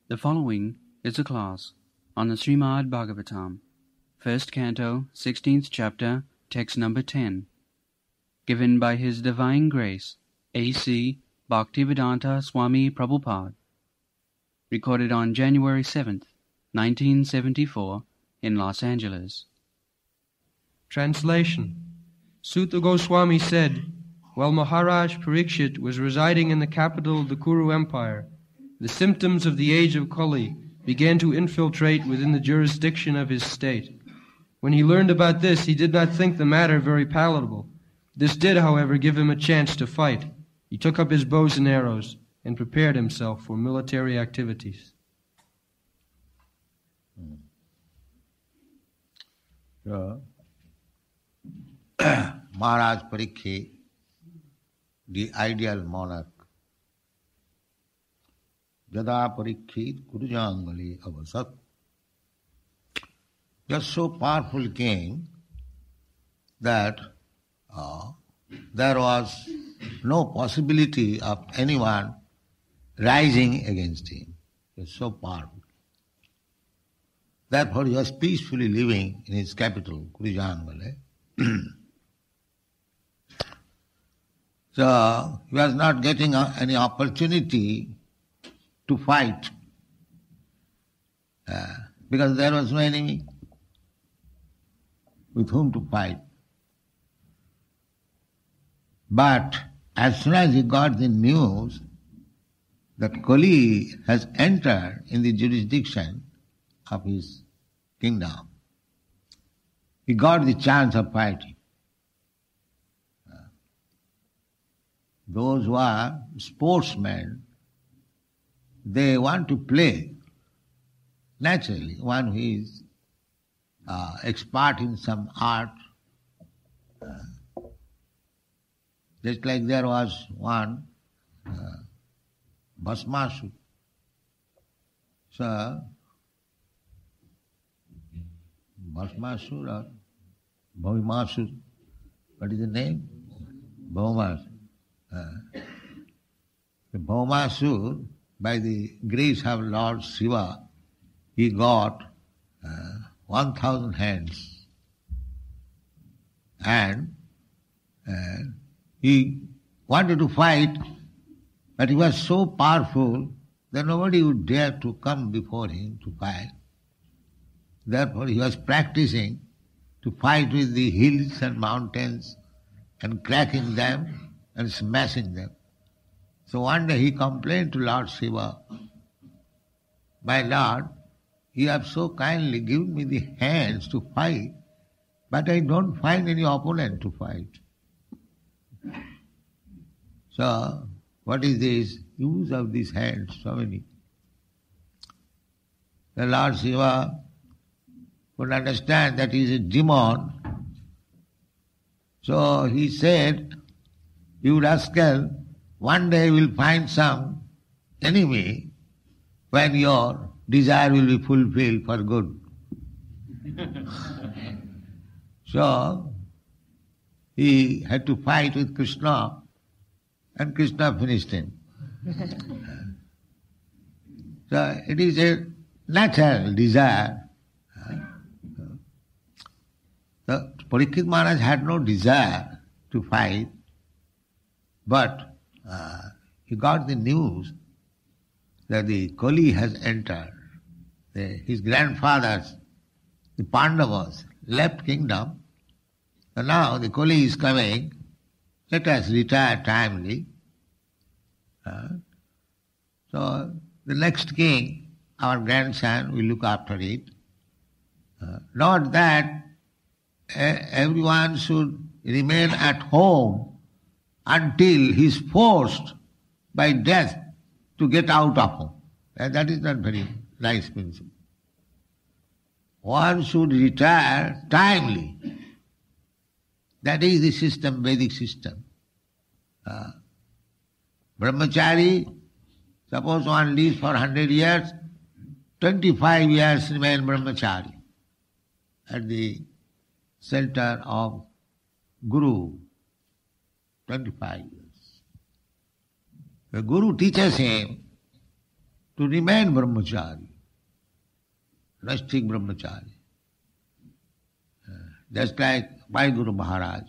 The following is a class on the Srimad Bhagavatam, first canto, 16th chapter, text number 10, given by His Divine Grace, A.C. Bhaktivedanta Swami Prabhupada, recorded on January 7th, 1974, in Los Angeles. Translation. Sutta Goswami said, while Maharaj Pariksit was residing in the capital of the Kuru Empire, the symptoms of the age of Kali began to infiltrate within the jurisdiction of his state. When he learned about this, he did not think the matter very palatable. This did, however, give him a chance to fight. He took up his bows and arrows and prepared himself for military activities. So, Maharaj Pariksit, the ideal monarch, Jada Pariksit Kurujangali Avasat, was so powerful king that there was no possibility of anyone rising against him. He was so powerful. Therefore he was peacefully living in his capital, Kurujangali. So he was not getting any opportunity to fight because there was no enemy with whom to fight. But as soon as he got the news that Kali has entered in the jurisdiction of his kingdom, he got the chance of fighting. Those who are sportsmen, they want to play. Naturally, one who is expert in some art, just like there was one Bhasmasur. So, Bhasmasur or Bhaumasur, what is the name? Bhaumasur. The Bhaumasur, by the grace of Lord Shiva, he got 1,000 hands. And he wanted to fight, but he was so powerful that nobody would dare to come before him to fight. Therefore he was practicing to fight with the hills and mountains and cracking them and smashing them. So one day he complained to Lord Shiva, "My Lord, you have so kindly given me the hands to fight, but I don't find any opponent to fight. So, what is this use of these hands, so many?" The Lord Shiva could understand that he is a demon. So he said, "You rascal, one day you will find some enemy when your desire will be fulfilled for good." So he had to fight with Krishna, and Krishna finished him. So it is a natural desire. So Pariksit Maharaj had no desire to fight, but he got the news that the Kali has entered. His grandfathers, the Pandavas, left kingdom. So now the Kali is coming. Let us retire timely. So the next king, our grandson, will look after it. Not that everyone should remain at home until he is forced by death to get out of home. That is not very nice principle. One should retire timely. That is the system, Vedic system. Brahmachari, suppose one lives for 100 years, 25 years remain brahmachari at the center of Guru, 25 years. The Guru teaches him to remain brahmachari, not strict brahmachari. Just like my Guru Maharaj,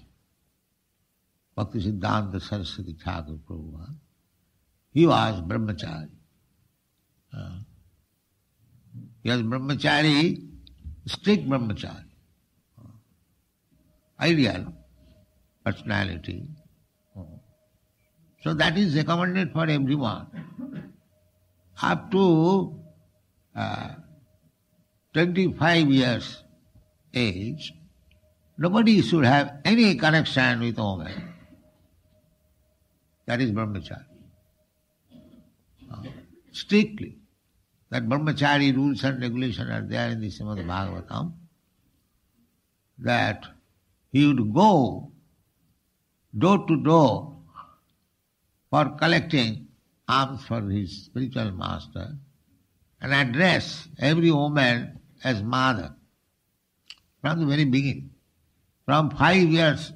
Bhakti Siddhanta Saraswati Thakur Prabhupada, he was brahmachari. He was brahmachari, strict brahmachari. Ideal personality. So that is recommended for everyone. Up to 25 years age, nobody should have any connection with woman. That is brahmachari. Strictly. That brahmachari rules and regulations are there in the Srimad Bhagavatam, that he would go door to door for collecting alms for his spiritual master and address every woman as mother from the very beginning. From 5 years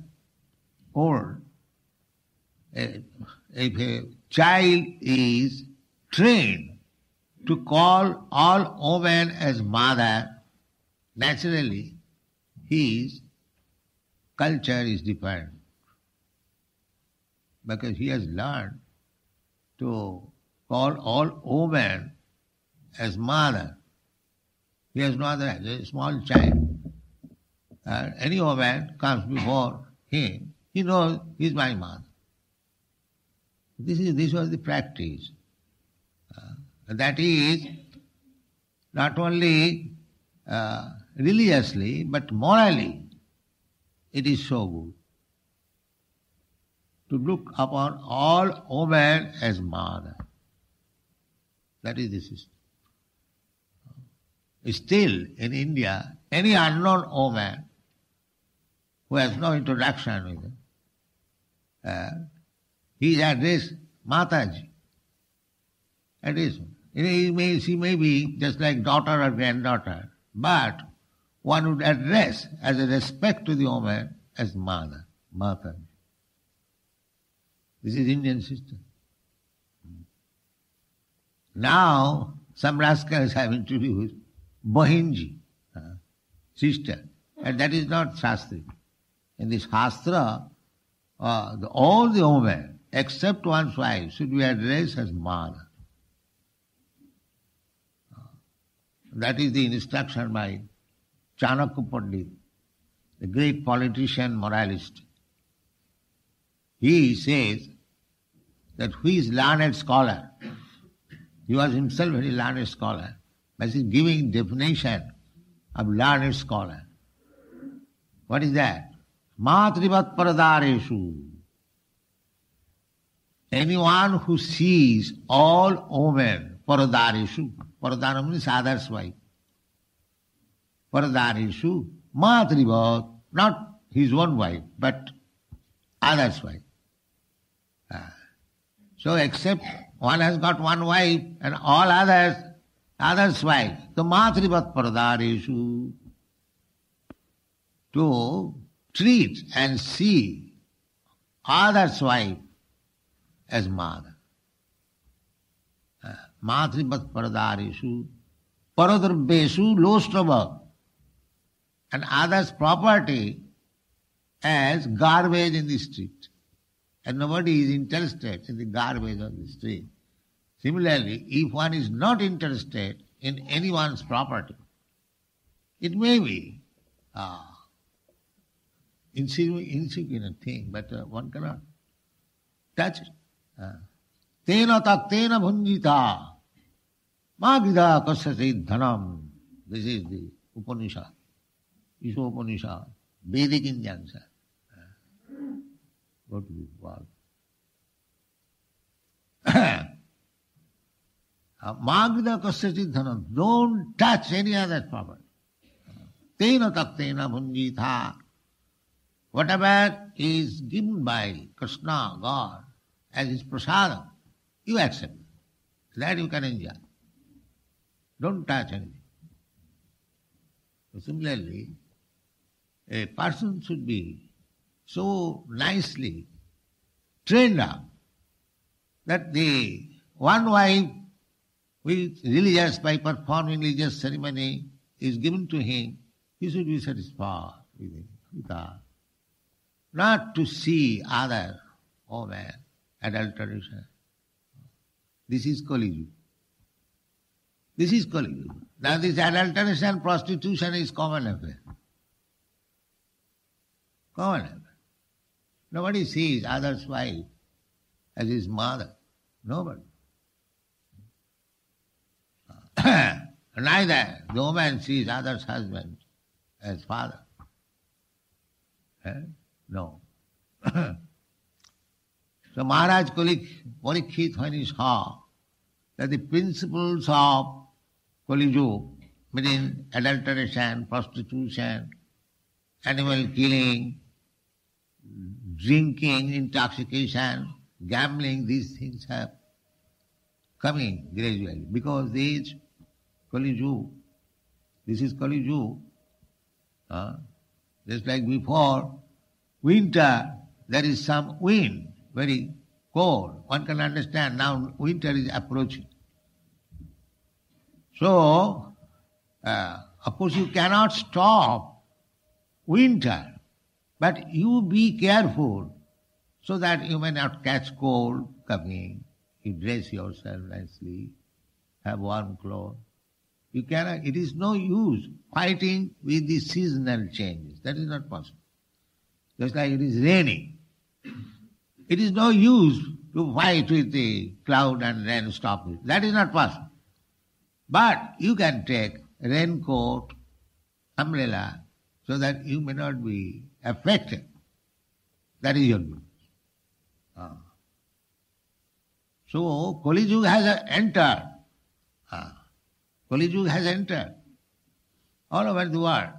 old, if a child is trained to call all women as mother, naturally his culture is different. Because he has learned to call all women as mother. He has no other, a small child. Any woman comes before him, he knows he is my mother. This was the practice. That is not only religiously but morally it is so good to look upon all women as mother. That is the system. Still in India, any unknown woman who has no introduction with him, he is addressed Mataji. That is, she may be just like daughter or granddaughter, but one would address as a respect to the woman as mother, Mataji. This is Indian system. Now, some rascals have introduced Bahinji, sister, and that is not Shastri. In this Shastra, all the women, except one's wife, should be addressed as mother. That is the instruction by Chanakya Pandit, the great politician, moralist. He says that who is learned scholar, he was himself a very learned scholar, but he is giving definition of learned scholar. What is that? Matrivat paradareshu. Anyone who sees all women, paradareshu, paradara means other's wife. Paradareshu, matrivat, not his own wife, but other's wife. So except one has got one wife and all others' wife. So matrivat paradareshu, to treat and see others' wife as mother. Matrivat paradareshu, paradrabeshu lostrava, and others' property as garbage in the street. And nobody is interested in the garbage on the street. Similarly, if one is not interested in anyone's property, it may be insignificant thing, but one cannot touch it. Tena taktena bhunjita magida kasyate dhanam. This is the Upanishad, Isha Upanishad, Vedic injunction. Go to this world. Magida kasyate dhanam. Don't touch any other property. Tena taktena bhunjita. Whatever is given by Krishna, God, as his prasadam, you accept. That you can enjoy. Don't touch anything. So similarly, a person should be so nicely trained up that the one wife by performing religious ceremony is given to him, he should be satisfied with that. Not to see other women, adulteration. This is Kali Yuga. This is Kali Yuga. Now this adulteration, prostitution is common affair. Common affair. Nobody sees other's wife as his mother. Nobody. Neither the woman sees other's husband as father. No. So Maharaj Pariksit, when he saw that the principles of Kali Yuga, meaning adulteration, prostitution, animal killing, drinking, intoxication, gambling, these things are coming gradually. Because this Kali Yuga, this is Kali Yuga. Just like before winter, there is some wind, very cold. One can understand now winter is approaching. So, of course you cannot stop winter, but you be careful so that you may not catch cold coming. You dress yourself nicely, have warm clothes. You cannot, it is no use fighting with the seasonal changes. That is not possible. Just like it is raining. It is no use to fight with the cloud and rain, stop it. That is not possible. But you can take raincoat, umbrella, so that you may not be affected. That is your business. So Kali Yuga has entered. Kali Yuga has entered all over the world.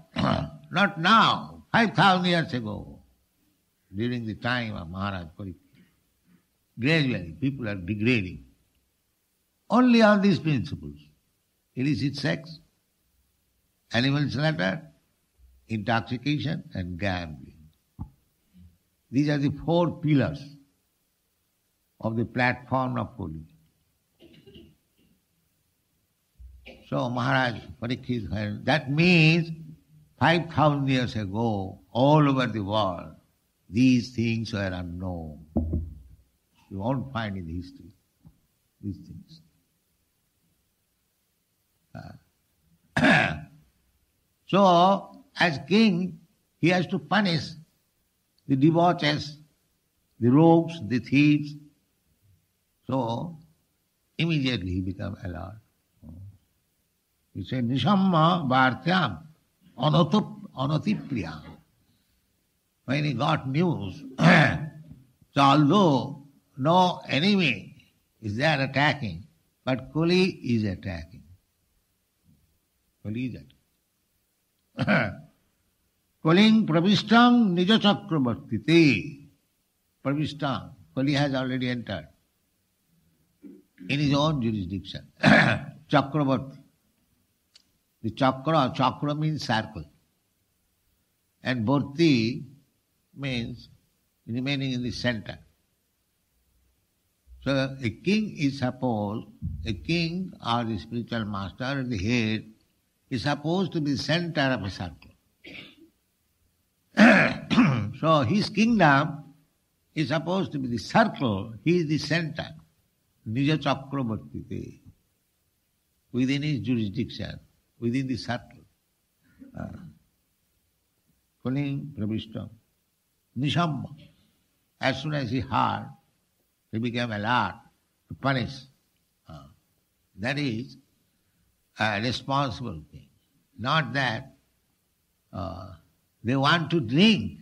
Not now, 5,000 years ago, during the time of Maharaj Pariksit. Gradually, people are degrading. Only on these principles. Illicit sex, animal slaughter, intoxication and gambling. These are the 4 pillars of the platform of Kali. So Maharaj Pariksit, that means 5,000 years ago, all over the world, these things were unknown. You won't find in history these things. So, as king, he has to punish the debauchees, the rogues, the thieves. So, immediately he becomes alert. He said, Nishamma Bhartyam Anatipriyam. When he got news, so although no enemy is there attacking, but Kali is attacking. Kali is attacking. Kaling pravistang nija chakravartite. Pravistang. Kali has already entered in his own jurisdiction. Chakravarti. The chakra means circle. And Bharti means remaining in the center. So a king is supposed, a king or the spiritual master or the head is supposed to be the center of a circle. So his kingdom is supposed to be the circle, he is the center. Nija chakravartite. Within his jurisdiction, within the circle. Kaling pravishtam. Nishamma. As soon as he heard, he became alert to punish. That is a responsible thing. Not that they want to drink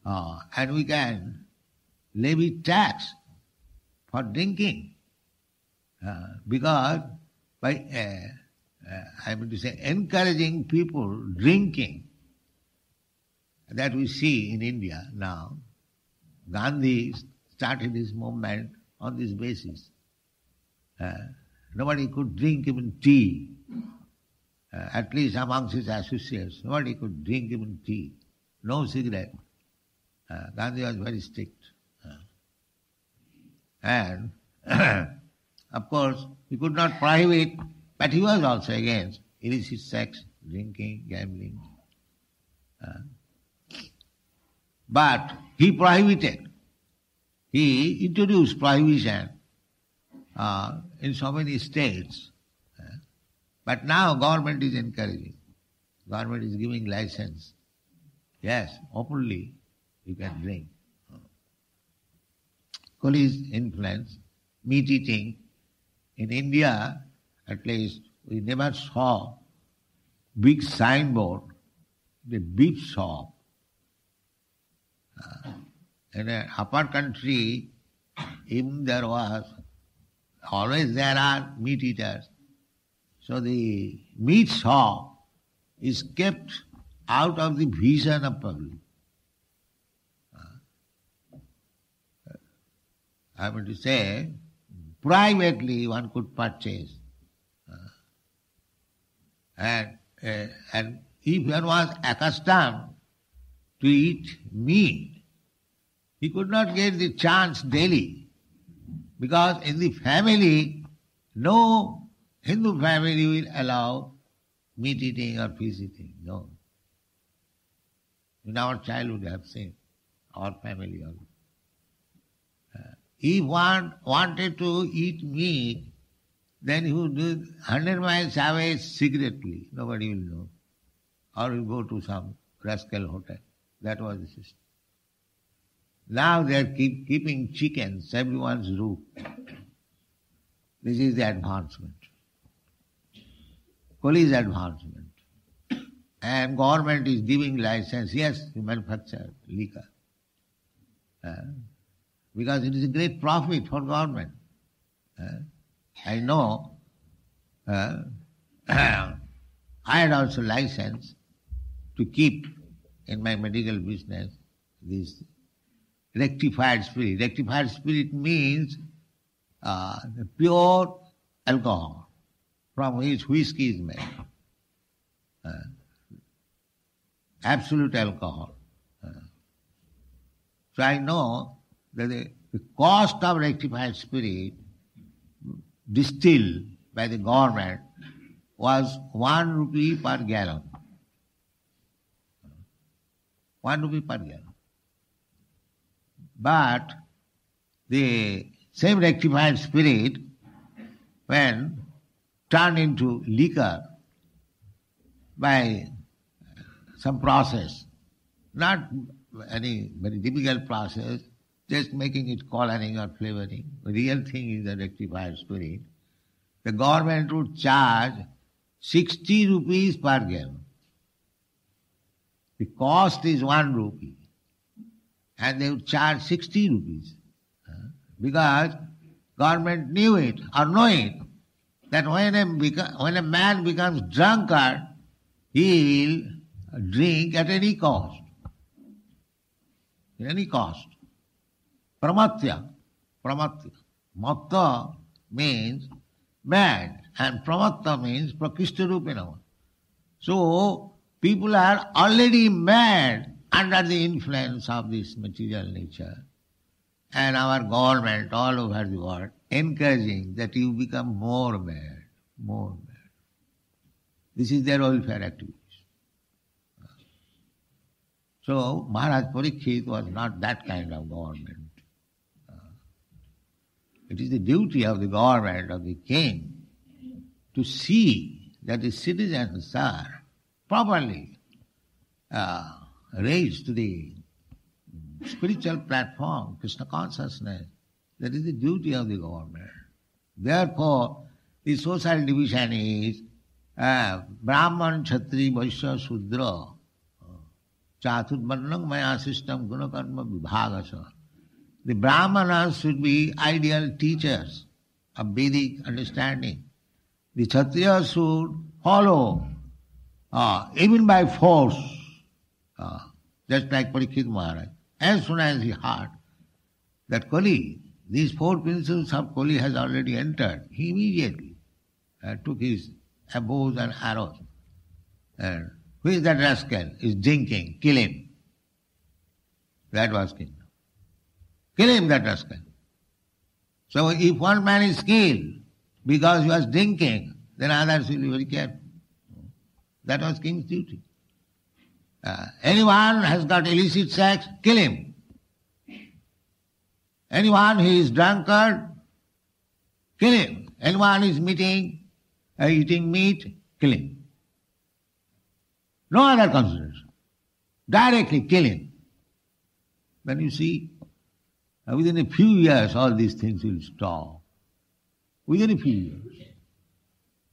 and we can levy tax for drinking. Because by, I mean to say, encouraging people drinking, that we see in India now, Gandhi started his movement on this basis. Nobody could drink even tea. At least amongst his associates, nobody could drink even tea. No cigarette. Gandhi was very strict. And Of course, he could not prohibit, but he was also against illicit sex, drinking, gambling. But he prohibited. He introduced prohibition in so many states. But now government is encouraging. Government is giving license. Yes, openly you can drink. Police influence, meat eating. In India, at least, we never saw big signboard, the beef shop. In an upper country, even there was, always there are meat eaters. So the meat shop is kept out of the vision of public. I want to say, privately one could purchase. And if one was accustomed to eat meat, he could not get the chance daily. Because in the family, no Hindu family will allow meat eating or fish eating. No. In our childhood, I have seen our family also. If one wanted to eat meat, then he would do 100 miles away secretly. Nobody will know. Or will go to some rascal hotel. That was the system. Now they are keeping chickens everyone's roof. This is the advancement. Police advancement. And government is giving license. Yes, you manufacture liquor. Because it is a great profit for government. I know, I had also license to keep in my medical business this rectified spirit. Rectified spirit means the pure alcohol from which whiskey is made. Absolute alcohol. So I know that the cost of rectified spirit distilled by the government was 1 rupee per gallon. 1 rupee per gallon. But the same rectified spirit, when turned into liquor by some process, not any very difficult process, just making it coloring or flavoring. The real thing is the rectified spirit. The government would charge 60 rupees per gallon. The cost is 1 rupee. And they would charge 60 rupees. Because government knew it or know it, that when a man becomes drunkard, he will drink at any cost. At any cost. Pramatya. Matta means mad, and pramatta means prakishtarupena. So, people are already mad under the influence of this material nature. And our government all over the world encouraging that you become more mad, more mad. This is their welfare activities. So, Maharaj Pariksit was not that kind of government. It is the duty of the government, of the king, to see that the citizens are properly raised to the spiritual platform, Krishna consciousness. That is the duty of the government. Therefore, the social division is Brahman, Kshatri, Vaishya, Shudra, Chaturvarnam Maya system, Gunakarma Vibhagasa. The Brahmanas should be ideal teachers of Vedic understanding. The Kshatriyas should follow, even by force, just like Pariksit Maharaj. As soon as he heard that Kali, these 4 principles of Kali has already entered, he immediately took his bows and arrows. And who is that rascal? Is drinking, kill him. That was kingdom. Kill him, that rascal. So if one man is killed, because he was drinking, then others will be very careful. That was king's duty. Anyone has got illicit sex, kill him. Anyone who is drunkard, kill him. Anyone who is eating meat, kill him. No other consideration. Directly kill him. Then you see, within a few years all these things will stop. Within a few years.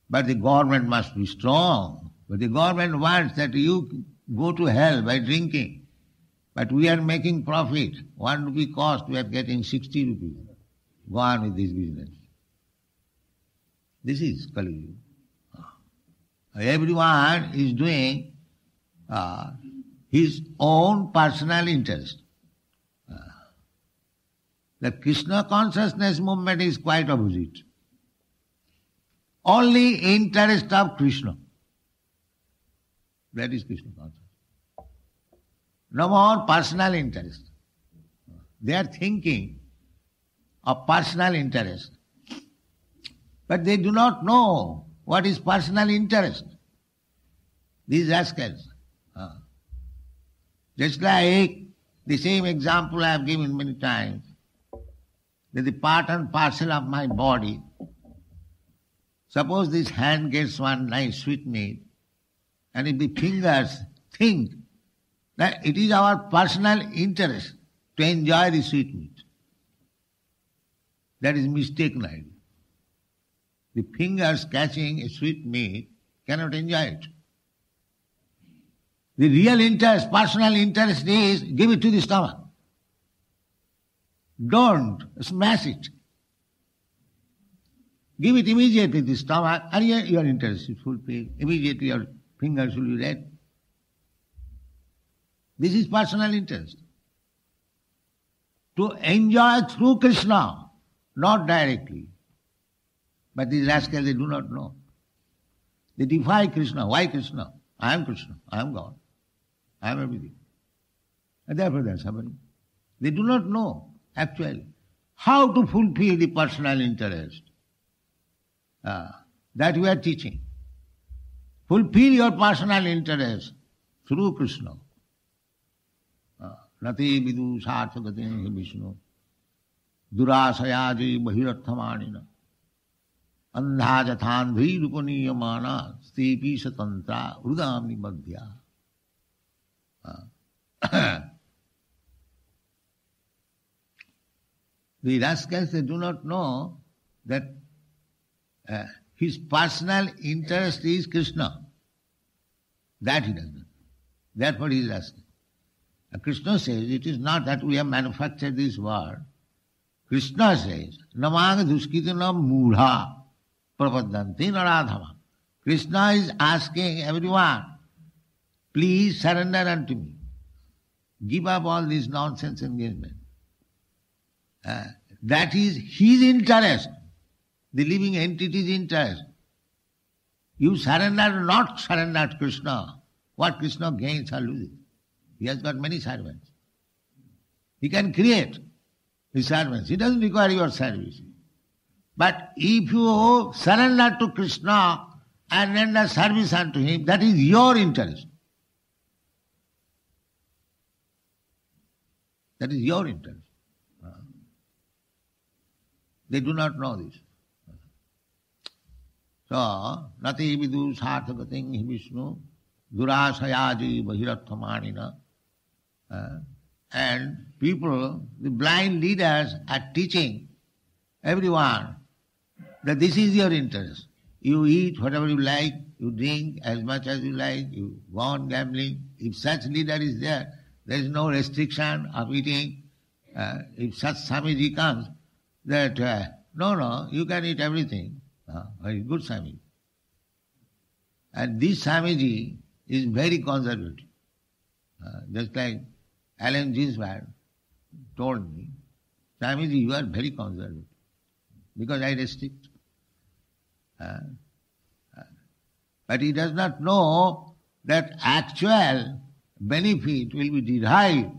But the government must be strong. But the government wants that you go to hell by drinking. But we are making profit. 1 rupee cost, we are getting 60 rupees. Go on with this business. This is Kali Yuga. Everyone is doing his own personal interest. The Krishna consciousness movement is quite opposite. Only interest of Krishna. That is Krishna consciousness. No more personal interest. They are thinking of personal interest. But they do not know what is personal interest. These rascals. Just like the same example I have given many times, that the part and parcel of my body, suppose this hand gets one nice sweetmeat, and if the fingers think that it is our personal interest to enjoy the sweetmeat, that is mistaken idea. The fingers catching a sweetmeat cannot enjoy it. The real interest, personal interest is give it to the stomach. Don't smash it. Give it immediately to the stomach and your interest is fulfilled. Immediately your fingers will be red. This is personal interest. To enjoy through Krishna, not directly. But these rascals, they do not know. They defy Krishna. Why Krishna? I am Krishna. I am God. I am everything. And therefore they are suffering. They do not know, actually, how to fulfill the personal interest. That we are teaching. Fulfill your personal interest through Krishna. Nati vidu sarthagatin Vishnu. Durasayaji bahirarthamanina. Andhajathandhi rupaniyamana stepi satantra rudamni madhya. The rascals, they do not know that his personal interest is Krishna. That he does not. Therefore he is asking. Krishna says, it is not that we have manufactured this word. Krishna says, Namang duskitina mudha prapadanti naradhama. Krishna is asking everyone, please surrender unto me. Give up all this nonsense engagement. That is his interest, the living entity's interest. You surrender, not surrender to Krishna. What Krishna gains or loses? He has got many servants. He can create his servants. He doesn't require your service. But if you surrender to Krishna and render service unto him, that is your interest. That is your interest. They do not know this. So, nati vidu sarthagating Vishnu, durasayaji bahirarthamanina. And people, the blind leaders are teaching everyone that this is your interest. You eat whatever you like, you drink as much as you like, you go on gambling. If such leader is there is no restriction of eating. If such Swamiji comes, that no, you can eat everything. Very good Swamiji. And this Swamiji is very conservative. Just like Alan Ginsberg told me, Swamiji, you are very conservative, because I restrict. But he does not know that actual benefit will be derived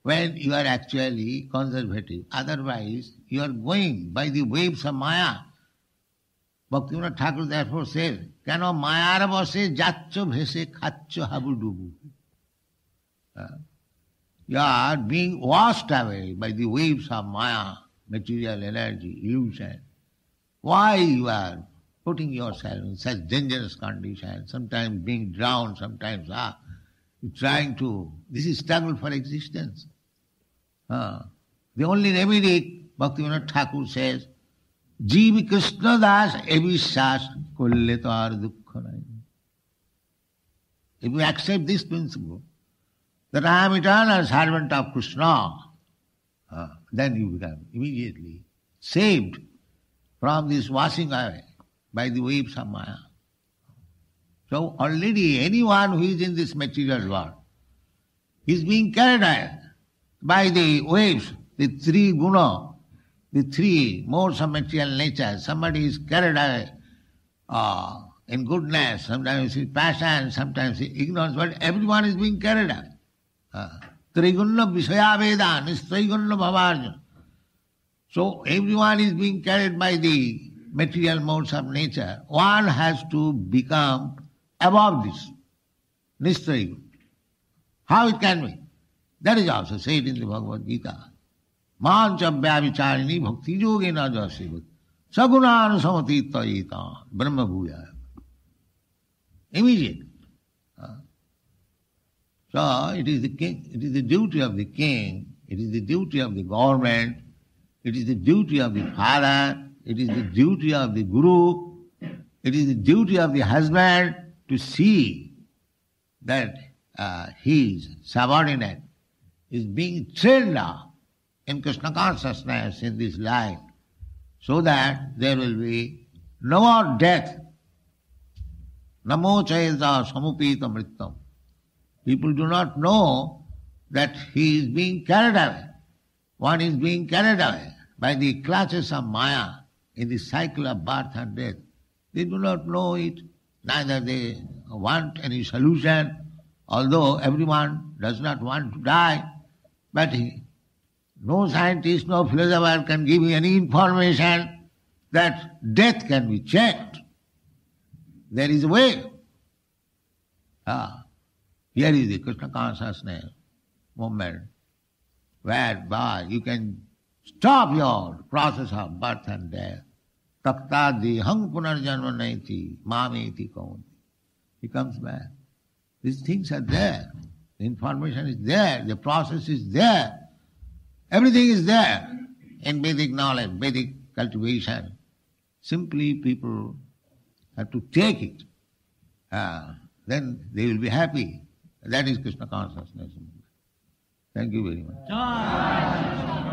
when you are actually conservative. Otherwise, you are going by the waves of Maya. Bhaktivinoda Thakur therefore says, Keno mayar bose jaccho bhese khacho habudubu. You are being washed away by the waves of maya, material energy, illusion. Why you are putting yourself in such dangerous conditions, sometimes being drowned, sometimes trying to... This is struggle for existence. The only remedy, Bhaktivinoda Thakur says, Jivi Krishna Das Evishas Kulletar Dukkhanai. If you accept this principle, that I am eternal servant of Krishna, then you become immediately saved from this washing away by the waves of Maya. So already anyone who is in this material world is being carried away by the waves, the three guna, the three modes of material nature. Somebody is carried away in goodness, sometimes in passion, sometimes in ignorance, but everyone is being carried away. Trigunna Vishaya Veda, Nistraigunna Bhavarjana. So everyone is being carried by the material modes of nature. One has to become above this. Nistraigunna. How it can be? That is also said in the Bhagavad Gita. Mancha Vyavicharini Bhakti Yogena Jasivat Sagunan Samati Tayita Brahma Bhuya. Immediate. So it is the king, it is the duty of the king, it is the duty of the government, it is the duty of the father, it is the duty of the guru, it is the duty of the husband to see that his subordinate is being trained up in Krishna consciousness in this life, so that there will be no more death. Namo chayasa samupita mrittam. People do not know that he is being carried away. One is being carried away by the clutches of Maya in the cycle of birth and death. They do not know it, neither they want any solution, although everyone does not want to die, but no scientist, no philosopher can give you any information that death can be checked. There is a way. Here is the Krishna consciousness movement, whereby you can stop your process of birth and death. Takta dehang punarjanma naiti mameti kaunti. He comes back. These things are there. The information is there. The process is there. Everything is there in Vedic knowledge, Vedic cultivation. Simply people have to take it. Then they will be happy. That is Krishna consciousness. Thank you very much.